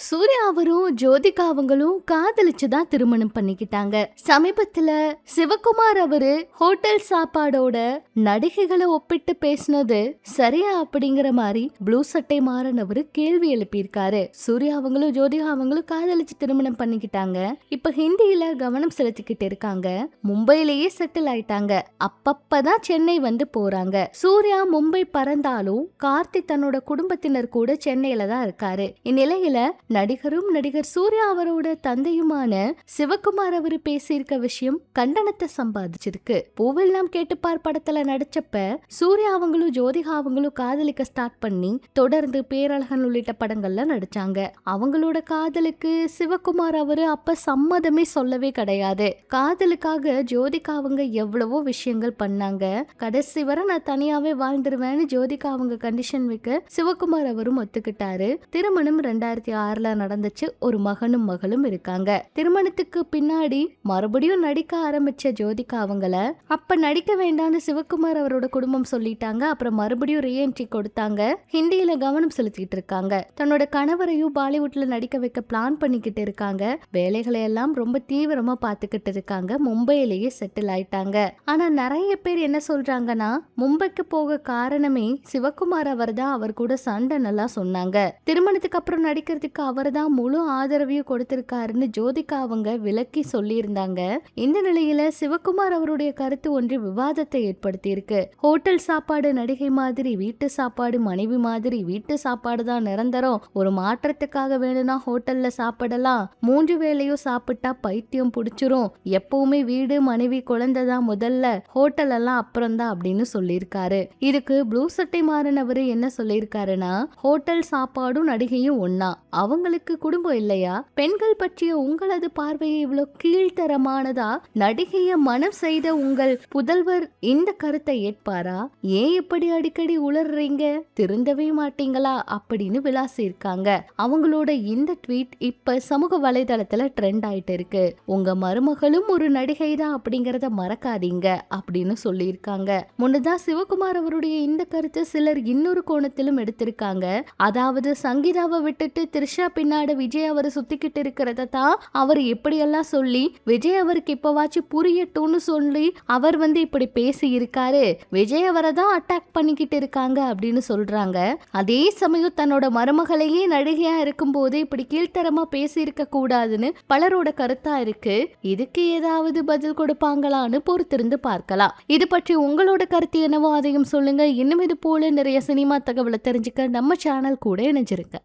சூர்யா அவரும் ஜோதிகா அவங்களும் காதலிச்சுதான் திருமணம் பண்ணிக்கிட்டாங்க. சமீபத்துல சிவகுமார் அவரு ஹோட்டல் சாப்பாடோட நடிகைகளை ஒப்பிட்டு பேசினது சரியா அப்படிங்கிற மாதிரி ப்ளூ சட்டை மாறன் அவரு கேள்வி எழுப்பியிருக்காரு. சூர்யா அவங்களும் ஜோதிகா அவங்களும் காதலிச்சு திருமணம் பண்ணிக்கிட்டாங்க. இப்ப ஹிந்தியில கவனம் செலுத்திக்கிட்டு இருக்காங்க. மும்பையிலேயே செட்டில் ஆயிட்டாங்க. அப்பப்பதான் சென்னை வந்து போறாங்க. சூர்யா மும்பை பறந்தாலும் கார்த்தி தன்னோட குடும்பத்தினர் கூட சென்னையில தான் இருக்காரு. இந்நிலையில நடிகர் சூர்யா அவரோட தந்தையுமான சிவகுமார் அவரு பேசியிருக்க விஷயம் கண்டனத்தை சம்பாதிச்சிருக்கு. பூவெல்லாம் கேட்டுப்பார் படத்துல நடிச்சப்ப சூர்யா அவங்களும் ஜோதிகா அவங்களும் காதலிக்க ஸ்டார்ட் பண்ணி தொடர்ந்து பேரழகன் உள்ளிட்ட படங்கள்ல நடிச்சாங்க. அவங்களோட காதலுக்கு சிவகுமார் அவரு அப்ப சம்மதமே சொல்லவே கிடையாது. காதலுக்காக ஜோதிகா அவங்க எவ்வளவோ விஷயங்கள் பண்ணாங்க. கடைசி வரை நான் தனியாவே வாழ்ந்துருவேன்னு ஜோதிகா அவங்க கண்டிஷன் வைக்க சிவகுமார் அவரும் ஒத்துக்கிட்டாரு. திருமணம் 2006 நடந்துச்சு. ஒரு மகனும் மகளும் இருக்காங்க. திருமணத்துக்கு பின்னாடி மறுபடியும் நடிக்க ஆரம்பிச்ச ஜோதிகா அவங்கள அப்ப நடிக்க வேண்டாம்னு சிவகுமார் அவரோட குடும்பம் சொல்லிட்டாங்க. அப்புறம் மறுபடியும் ரீஎன்ட்ரி கொடுத்தாங்க. ஹிந்தியில கவனம் செலுத்திட்டு இருக்காங்க. தன்னோட கணவரையும் பாலிவுட்ல நடிக்க வைக்க பிளான் பண்ணிக்கிட்டு இருக்காங்க. வேலைகளை எல்லாம் ரொம்ப தீவிரமா பாத்துக்கிட்டு இருக்காங்க. மும்பையிலேயே செட்டில் ஆயிட்டாங்க. ஆனா நிறைய பேர் என்ன சொல்றாங்கன்னா, மும்பைக்கு போக காரணமே சிவகுமார் அவர் தான். அவர் கூட சண்டை நல்லா சொன்னாங்க. திருமணத்துக்கு அப்புறம் நடிக்கிறதுக்கு அவர் தான் முழு ஆதரவையும் கொடுத்திருக்காருன்னு ஜோதிகா அவங்க விளக்கி சொல்லியிருந்தாங்க. இந்த நிலையில சிவகுமார் அவருடைய கருத்து ஒன்று விவாதத்தை ஏற்படுத்தி இருக்கு. ஹோட்டல் சாப்பாடு நடிகை மாதிரி, வீட்டு சாப்பாடு மனைவி மாதிரி. வீட்டு சாப்பாடு தான் நிரந்தரம். ஒரு மாற்றத்துக்காக வேணும்னா ஹோட்டல்ல சாப்பிடலாம். 3 வேளையும் சாப்பிட்டா பைத்தியம் பிடிச்சிரும். எப்பவுமே வீடு மனைவி குழந்தை தான் முதல்ல, ஹோட்டல் எல்லாம் அப்புறம் தான் அப்படின்னு சொல்லியிருக்காரு. இதுக்கு ப்ளூ சட்டை மாறன் அவரு என்ன சொல்லியிருக்காருன்னா, ஹோட்டல் சாப்பாடும் நடிகையும் ஒன்னா, அவங்களுக்கு குடும்பம் இல்லையா? பெண்கள் பற்றிய உங்களது பார்வையை இவ்வளவு கீழ்த்தரமானதா? நடிகைய மனம் செய்த உங்கள் புதல்வர் இந்த கருத்தை ஏற்பாரா? ஏன் இப்படி அடிக்கடி உளறீங்க? திருந்தவே மாட்டீங்களா அப்படின்னு விளாசி இருக்காங்க. அவங்களோட இந்த ட்வீட் இப்ப சமூக வலைதளத்துல ட்ரெண்ட் ஆயிட்டு இருக்கு. உங்க மருமகளும் ஒரு நடிகை தான் அப்படிங்கறத மறக்காதீங்க அப்படின்னு சொல்லியிருக்காங்க. முன்னதான் சிவகுமார் அவருடைய இந்த கருத்து சிலர் இன்னொரு கோணத்திலும் எடுத்திருக்காங்க. அதாவது சங்கீதாவை விட்டுட்டு த்ரிஷா பின்னாடி விஜய் அவரை சுத்திக்கிட்டு இருக்கிறத தான் அவர் எப்படியெல்லாம் சொல்லி விஜய் அவருக்கு இப்பவாச்சும் புரியட்டும்னு சொல்லி அவர் இப்படி பேசி இருக்காரு. விஜய் அவரை தான் அட்டாக் பண்ணிக்கிட்டு இருக்காங்க அப்படின்னு சொல்றாங்க. அதே சமயம் தன்னோட மருமகளையே நடிகையா இருக்கும் போது இப்படி கீழ்த்தரமா பேசி இருக்க கூடாதுன்னு பலரோட கருத்தா இருக்கு. இதுக்கு ஏதாவது பதில் கொடுப்பாங்களான்னு பொறுத்திருந்து பார்க்கலாம். இது பற்றி உங்களோட கருத்து என்னவோ அதையும் சொல்லுங்க. இன்னும் இது போல நிறைய சினிமா தகவலை தெரிஞ்சுக்க நம்ம சேனல் கூட இணைஞ்சிருக்க.